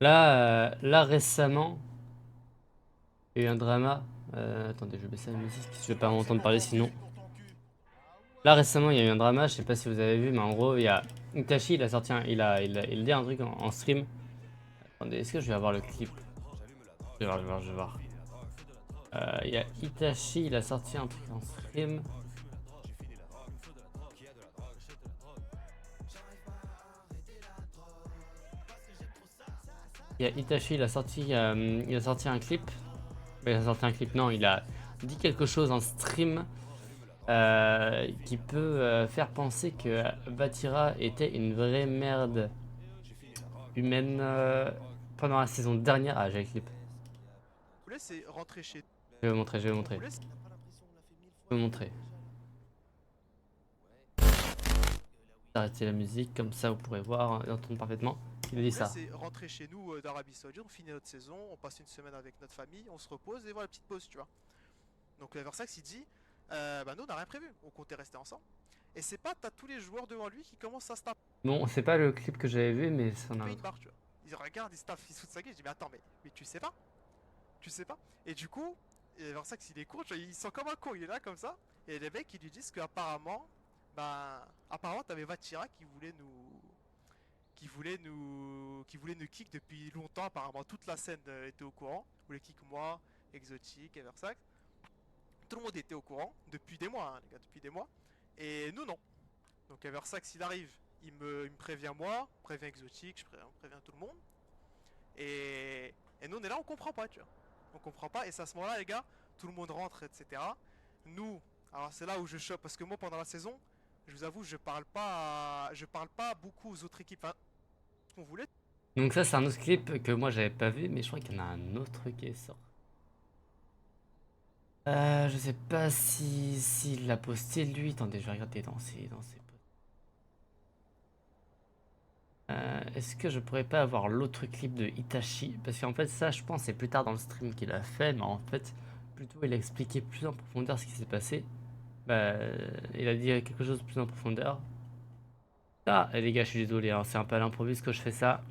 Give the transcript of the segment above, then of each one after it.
Là récemment, il y a eu un drama. Attendez, je vais baisser la musique, je vais pas m'entendre parler sinon. Là récemment, il y a eu un drama, je sais pas si vous avez vu, mais en gros, il y a Itachi, il a sorti il dit un truc en stream. Attendez, est-ce que je vais avoir le clip? Je vais voir. Il y a Itachi, il a sorti un truc en stream. Il y a Itachi, il a sorti un clip. Il a sorti un clip, non, il a dit quelque chose en stream qui peut faire penser que Vatira était une vraie merde humaine pendant la saison dernière. Ah, j'ai le clip. voulez, c'est rentrer chez Je vais vous montrer, je vais vous vous montrer. voulez, Je vais vous montrer. Arrêtez la musique, comme ça vous pourrez voir et entendre parfaitement. Il a dit ça. c'est rentrer chez nous d'Arabie Saoudite, on finit notre saison, on passe une semaine avec notre famille, on se repose et voilà, petite pause, tu vois. Donc Versax il dit, bah nous on n'a rien prévu, on comptait rester ensemble. Et c'est pas, t'as tous les joueurs devant lui qui commencent à se taper Bon, c'est pas le clip que j'avais vu, mais c'en a un une autre. barre, tu vois. Ils regardent, ils se tapent, ils se foutent de sa gueule, je dis mais attends, mais tu sais pas. Tu sais pas. Et du coup, Versax il est court, il sent comme un con, il est là comme ça. Et les mecs ils lui disent qu'apparemment, bah, apparemment t'avais Vatira qui voulait nous kick depuis longtemps. Apparemment, toute la scène était au courant. Voulait kick moi, Exotique et Versax. Tout le monde était au courant depuis des mois, hein, les gars, depuis des mois. Et nous, non. Donc, Versax, il arrive, il me prévient moi, prévient Exotique, je préviens tout le monde. Et nous, on est là, on comprend pas, tu vois. On comprend pas. Et c'est à ce moment-là, les gars, tout le monde rentre, etc. Nous, alors c'est là où je chope parce que moi, pendant la saison, je vous avoue, je parle pas beaucoup aux autres équipes. Enfin, ce qu'on voulait. Donc ça, c'est un autre clip que moi j'avais pas vu, mais je crois qu'il y en a un autre qui est sorti. Je sais pas si s'il l'a posté lui. Attendez, je vais regarder dans ses posts. Est-ce que je pourrais pas avoir l'autre clip de Itachi? Parce qu'en fait, ça, je pense, c'est plus tard dans le stream qu'il a fait, mais en fait, plutôt il a expliqué plus en profondeur ce qui s'est passé. Bah, il a dit quelque chose de plus en profondeur. Ah, et les gars, je suis désolé, hein, c'est un peu à l'improviste que je fais ça.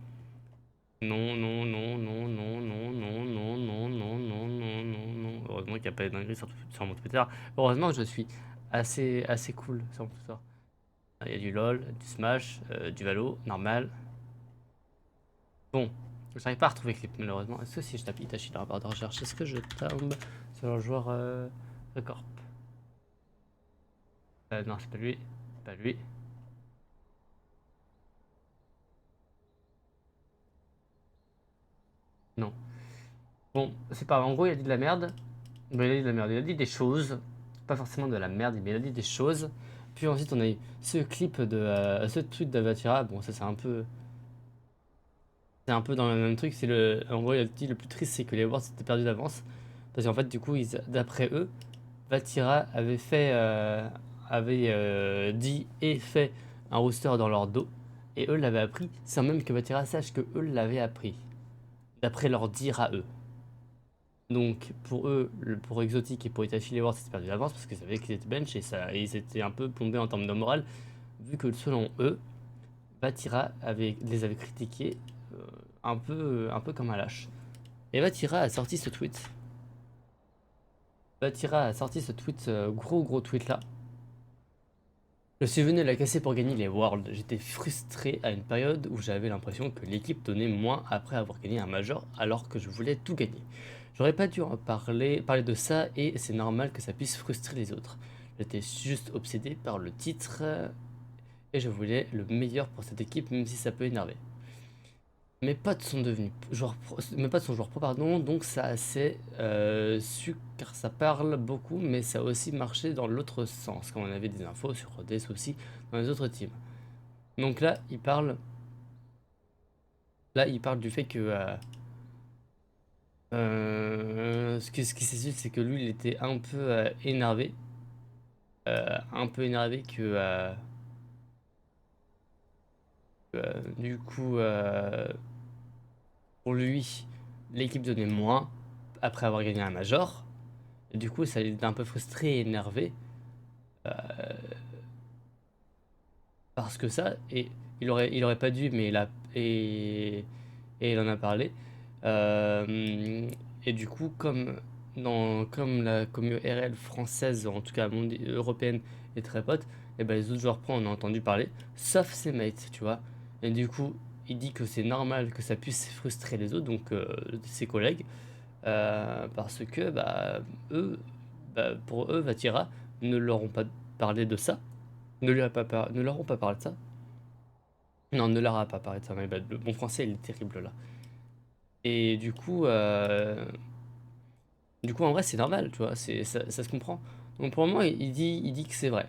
Non, non, non, non, non, non, non, non, non, non, non, non, non, non. Heureusement qu'il n'y a pas de dinguerie sur mon Twitter. Heureusement que je suis assez cool sur mon Twitter. Il y a du LOL, du Smash, du Valo, normal. Bon, je n'arrive pas à retrouver clip malheureusement. Est-ce que si je tape Itachi dans la barre de recherche, est-ce que je tombe sur un joueur record? Non, c'est pas lui. Pas lui. Non. Bon, c'est pas grave. En gros, il a dit de la merde. Bon, il a dit de la merde. Il a dit des choses. Pas forcément de la merde, mais il a dit des choses. Puis ensuite, on a eu ce clip ce tweet d'Avatira. Bon, ça, c'est un peu. C'est un peu dans le même truc. En gros, il a dit le plus triste, c'est que les Worlds étaient perdus d'avance. Parce qu'en fait, du coup, d'après eux, Vatira avait dit et fait un rooster dans leur dos. Et eux l'avaient appris sans même que Vatira sache que eux l'avaient appris. D'après leur dire à eux. Donc pour eux, pour Exotic et pour Itachi, les Worlds c'était perdu d'avance parce qu'ils savaient qu'ils étaient bench et ils étaient un peu plombés en termes de morale, vu que selon eux, Vatira les avait critiqués un peu comme un lâche. Et Vatira a sorti ce tweet. Vatira a sorti ce tweet, gros tweet là. Je suis venu la casser pour gagner les Worlds. J'étais frustré à une période où j'avais l'impression que l'équipe donnait moins après avoir gagné un major alors que je voulais tout gagner. J'aurais pas dû en parler de ça et c'est normal que ça puisse frustrer les autres. J'étais juste obsédé par le titre et je voulais le meilleur pour cette équipe même si ça peut énerver. Mes potes sont joueurs pro, pardon, donc ça a assez su car ça parle beaucoup, mais ça a aussi marché dans l'autre sens, quand on avait des infos sur Rhodes aussi dans les autres teams. Donc là, il parle du fait que ce qui s'est su, c'est que lui, il était un peu énervé du coup, pour lui, l'équipe donnait moins après avoir gagné un major. Et du coup, ça l'était un peu frustré et énervé euh, parce que ça, et il aurait pas dû, mais il a, et et il en a parlé. Et du coup, comme la communauté RL française, en tout cas européenne, est très pote, et ben les autres joueurs pro en ont entendu parler, sauf ses mates, tu vois. Et du coup, il dit que c'est normal que ça puisse frustrer les autres, donc ses collègues, parce que eux, pour eux, Vatira ne leur ont pas parlé de ça, ne leur ont pas parlé de ça. Non, ne leur a pas parlé de ça, my bad. Mon français, il est terrible là. Et du coup, en vrai, c'est normal, tu vois, ça se comprend. Donc pour le moment, il dit que c'est vrai.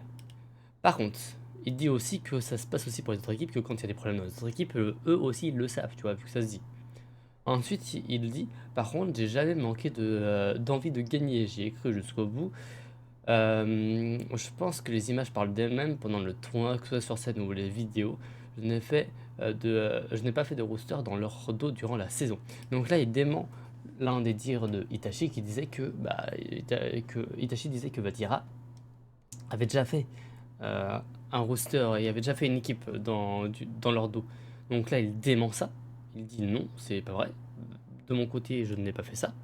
Par contre, il dit aussi que ça se passe aussi pour les autres équipes, que quand il y a des problèmes dans les autres équipes, eux aussi, ils le savent, tu vois, vu que ça se dit. Ensuite, il dit, par contre, j'ai jamais manqué d'envie de gagner, j'y ai cru jusqu'au bout. Je pense que les images parlent d'elles-mêmes pendant le tournoi, que ce soit sur scène ou les vidéos. Je n'ai pas fait de rooster dans leur dos durant la saison. Donc là, il dément l'un des dires de Itachi qui disait que Itachi disait que Vatira avait déjà fait un rooster et avait déjà fait une équipe dans leur dos. Donc là, il dément ça. Il dit non, c'est pas vrai. De mon côté, je n'ai pas fait ça.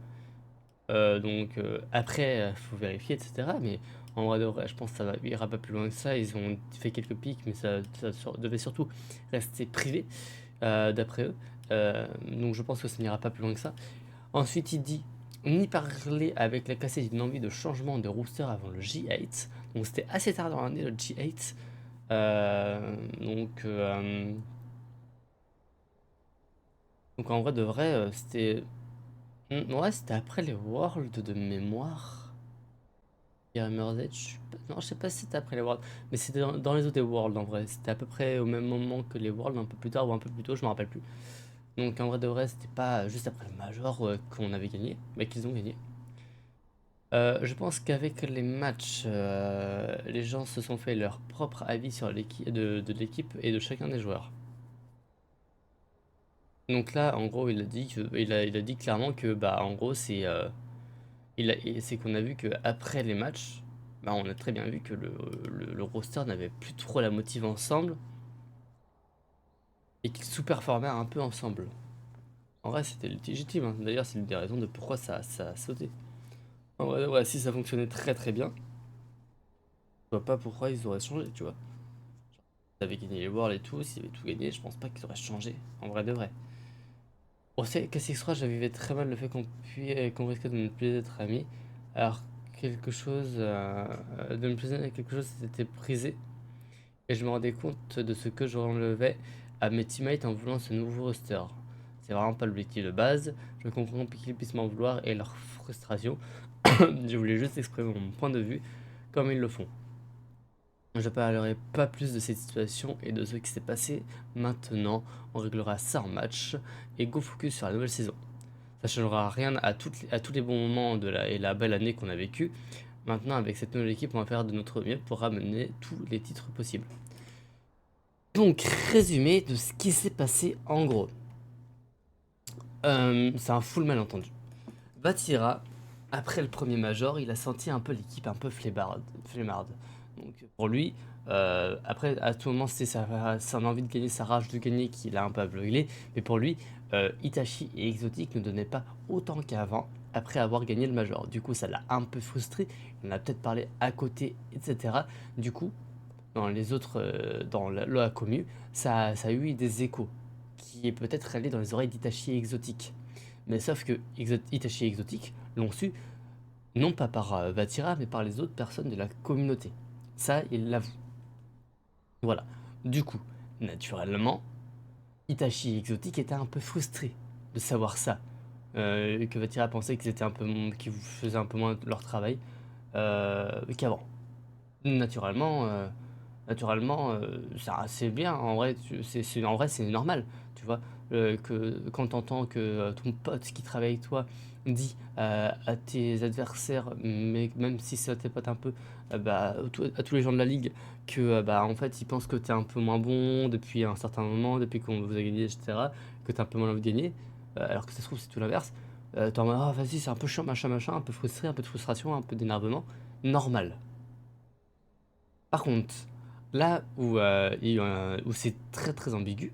Après, faut vérifier, etc. Mais en vrai de vrai, je pense que ira pas plus loin que ça. Ils ont fait quelques pics, mais devait surtout rester privé, d'après eux. Donc je pense que ça n'ira pas plus loin que ça. Ensuite, il dit ni parler avec la cassette d'une envie de changement de rooster avant le G8. Donc c'était assez tard dans l'année, le G8. Euh, donc, euh, donc en vrai de vrai, ouais, c'était après les Worlds de mémoire. Mirror's Edge, non, je sais pas si c'était après les Worlds, mais c'était dans les autres Worlds en vrai. C'était à peu près au même moment que les Worlds, un peu plus tard ou un peu plus tôt, je me rappelle plus. Donc en vrai de vrai, c'était pas juste après le Major qu'on avait gagné, mais qu'ils ont gagné. Je pense qu'avec les matchs, les gens se sont fait leur propre avis sur l'équipe de l'équipe et de chacun des joueurs. Donc là, en gros, il a dit clairement que en gros, c'est qu'on a vu que après les matchs, on a très bien vu que le roster n'avait plus trop la motive ensemble et qu'ils sous-performaient un peu ensemble. En vrai, c'était légitime, hein. D'ailleurs, c'est une des raisons de pourquoi ça a sauté. En vrai, ouais, si ça fonctionnait très très bien, je vois pas pourquoi ils auraient changé, tu vois. Ils avaient gagné les Worlds et tout, s'ils avaient tout gagné, je pense pas qu'ils auraient changé, en vrai de vrai. Au KCX3, je vivais très mal le fait qu'on risquait de ne plus être amis, alors de me plaisir avec quelque chose s'était brisé. Et je me rendais compte de ce que j'enlevais à mes teammates en voulant ce nouveau roster. C'est vraiment pas l'objectif de base, je comprends qu'ils puissent m'en vouloir et leur frustration. Je voulais juste exprimer mon point de vue comme ils le font. Je parlerai pas plus de cette situation et de ce qui s'est passé maintenant. On réglera ça en match et go focus sur la nouvelle saison. Ça changera rien à tous les bons moments et la belle année qu'on a vécue. Maintenant, avec cette nouvelle équipe, on va faire de notre mieux pour ramener tous les titres possibles. Donc, résumé de ce qui s'est passé en gros. C'est un full malentendu. Vatira, après le premier major, il a senti un peu l'équipe un peu flemmarde. Donc pour lui, après à tout moment c'était son envie de gagner, sa rage de gagner qui l'a un peu aveuglé. Mais pour lui, Itachi et Exotic ne donnaient pas autant qu'avant après avoir gagné le major. Du coup ça l'a un peu frustré, il en a peut-être parlé à côté, etc. Du coup, dans la commu, ça a eu des échos qui est peut-être allé dans les oreilles d'Itachi et Exotic. Mais sauf que Itachi et Exotic l'ont su non pas par Vatira, mais par les autres personnes de la communauté. Ça, il l'avoue. Voilà. Du coup, naturellement, Itachi et Exotic étaient un peu frustrés de savoir ça. Que Vatira pensait qu'ils faisaient un peu moins leur travail qu'avant. Naturellement, c'est bien. En vrai, en vrai, c'est normal. Tu vois, que quand t'entends que ton pote qui travaille avec toi dit à tes adversaires, mais même si c'est tes potes un peu, à tous les gens de la ligue, que en fait, ils pensent que t'es un peu moins bon depuis un certain moment, depuis qu'on vous a gagné, etc., que t'as un peu moins envie de gagner, alors que ça se trouve, c'est tout l'inverse. T'es en mode, ah, vas-y, c'est un peu chiant, machin, machin, un peu frustré, un peu de frustration, un peu d'énervement. Normal. Par contre, là où c'est très très ambigu,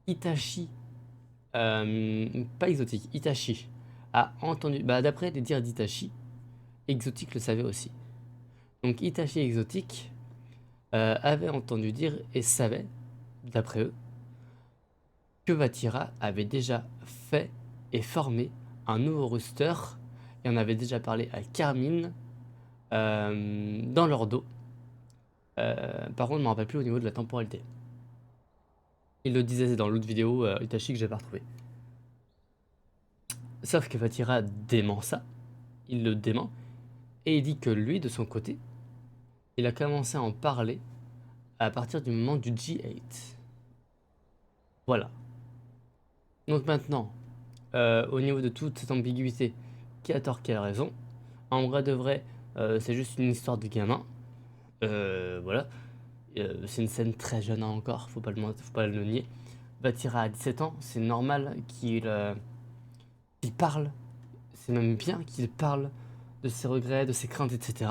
Itachi pas Exotique, Itachi a entendu, bah d'après les dires d'Itachi, Exotique le savait aussi. Donc Itachi et Exotique avaient entendu dire et savaient, d'après eux, que Vatira avait déjà fait et formé un nouveau rooster et on avait déjà parlé à Carmine dans leur dos. Par contre, je ne me rappelle plus au niveau de la temporalité. Il le disait dans l'autre vidéo Itachi que j'ai pas retrouvé. Sauf que Vatira dément ça, il le dément, et il dit que lui, de son côté, il a commencé à en parler à partir du moment du G8. Voilà. Donc maintenant, au niveau de toute cette ambiguïté, qui a tort, qui a raison, en vrai de vrai, c'est juste une histoire de gamin. Voilà. C'est une scène très jeune encore, faut pas le nier. Vatira a 17 ans, c'est normal qu'il parle, c'est même bien qu'il parle de ses regrets, de ses craintes, etc.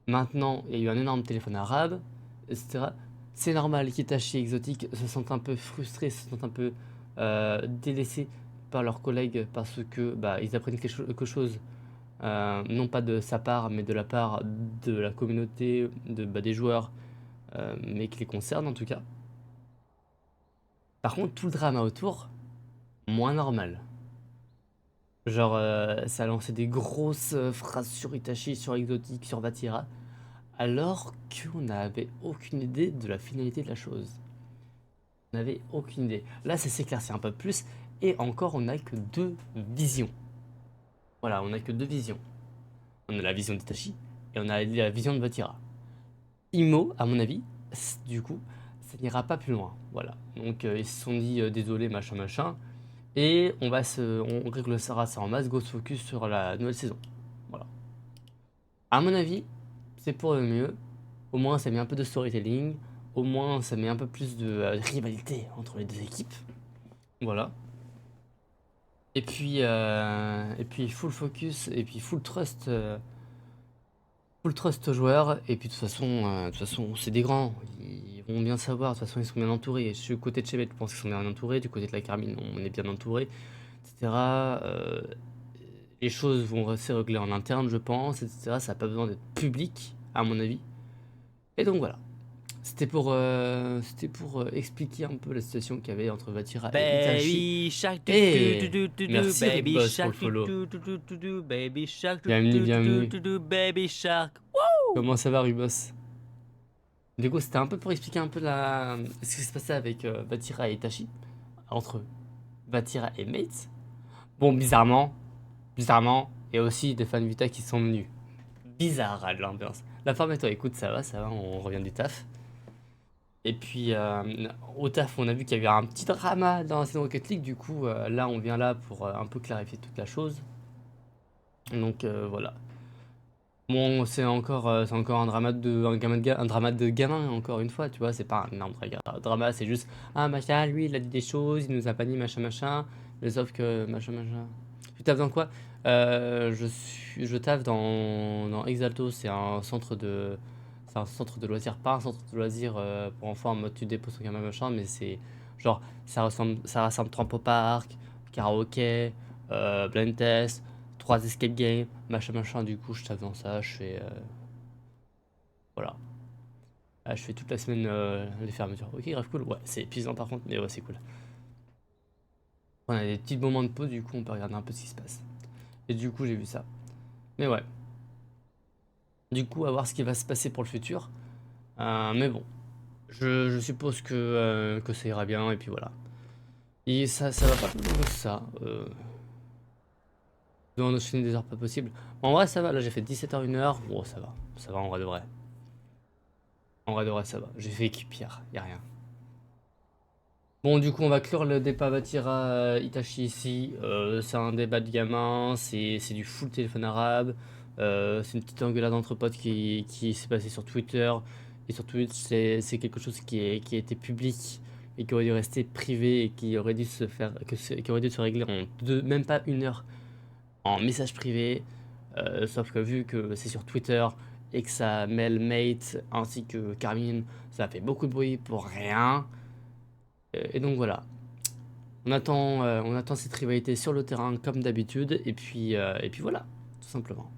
Maintenant, il y a eu un énorme téléphone arabe, etc. C'est normal qu'Itachi et Exotique se sentent un peu frustrés, se sentent un peu délaissés par leurs collègues parce que bah, ils apprennent quelque chose, non pas de sa part, mais de la part de la communauté, des joueurs, mais qui les concerne en tout cas. Par contre, tout le drama autour, moins normal. Genre, ça a lancé des grosses phrases sur Itachi, sur Exotique, sur Vatira, alors qu'on n'avait aucune idée de la finalité de la chose. On n'avait aucune idée. Là, ça s'éclaircit un peu plus, et encore, on n'a que deux visions. Voilà, on n'a que deux visions. On a la vision d'Itachi, et on a la vision de Vatira. Imo, à mon avis, du coup, ça n'ira pas plus loin. Voilà. Donc, ils se sont dit désolé, machin, machin. Et on réglera ça en masse, go focus sur la nouvelle saison. Voilà. À mon avis, c'est pour le mieux. Au moins, ça met un peu de storytelling. Au moins, ça met un peu plus de rivalité entre les deux équipes. Voilà. Et puis full focus, et puis full trust aux joueurs. Et puis de toute façon, c'est des grands. Ils vont bien savoir. De toute façon, ils sont bien entourés. Du côté de Chebet, je pense qu'ils sont bien entourés. Du côté de la Carmine, on est bien entouré, etc. Les choses vont se régler en interne, je pense, etc. Ça n'a pas besoin d'être public, à mon avis. Et donc voilà. C'était pour expliquer un peu la situation qu'il y avait entre Vatira et Itachi. Baby shark do Et do do do do merci Rick baby Boss pour le shark do follow. do do do do do baby shark do Bienvenue, do do bienvenue. do do baby shark. Comment ça va, Rubos? Du coup, c'était un peu pour expliquer un peu ce qui se passait avec Vatira et Itachi, entre Vatira et Mate. Bon, bizarrement, il y a aussi des fans Vita qui sont venus. Bizarre l'ambiance. La forme et toi, écoute, ça va, on revient du taf. Et puis, au taf, on a vu qu'il y avait un petit drama dans la saison Rocket League. Du coup, là, on vient là pour un peu clarifier toute la chose. Donc, voilà. Bon, c'est encore un drama de gamin, encore une fois, tu vois. C'est pas un énorme drama, c'est juste, ah, machin, lui, il a dit des choses, il nous a pas dit machin, machin. Mais sauf que, machin, machin. Tu taffes dans quoi? Je taffe dans Exalto, c'est un centre de loisirs, pas un centre de loisirs pour enfants en mode tu déposes ton gamin machin, mais c'est genre ça rassemble trampopark, karaoké, blind test, 3 escape games, machin machin. Du coup, je taffe dans ça, voilà. Là, je fais toute la semaine les fermetures. Ok, grave cool. Ouais, c'est épuisant par contre, mais ouais, c'est cool. On a des petits moments de pause, du coup, on peut regarder un peu ce qui se passe. Et du coup, j'ai vu ça. Mais ouais. Du coup, à voir ce qui va se passer pour le futur. Mais bon, je suppose que ça ira bien, et puis voilà. Et ça va pas plus loin que ça. On enchaîner des heures pas possible. En vrai, ça va. Là, j'ai fait 17h, 1h. Bon, ça va. Ça va en vrai de vrai. En vrai de vrai, ça va. J'ai fait équipe hier. Y a rien. Bon, du coup, on va clore le débat Vatira Itachi ici. C'est un débat de gamin. C'est du full téléphone arabe. C'est une petite engueulade entre potes qui s'est passée sur Twitter. Et sur Twitch, c'est quelque chose qui a été public et qui aurait dû rester privé et qui aurait dû se faire, qui aurait dû se régler en même pas 1 heure en message privé. Sauf que vu que c'est sur Twitter et que ça mêle Mate ainsi que Carmine, ça fait beaucoup de bruit pour rien. Et donc voilà. on attend cette rivalité sur le terrain comme d'habitude, et puis voilà, tout simplement.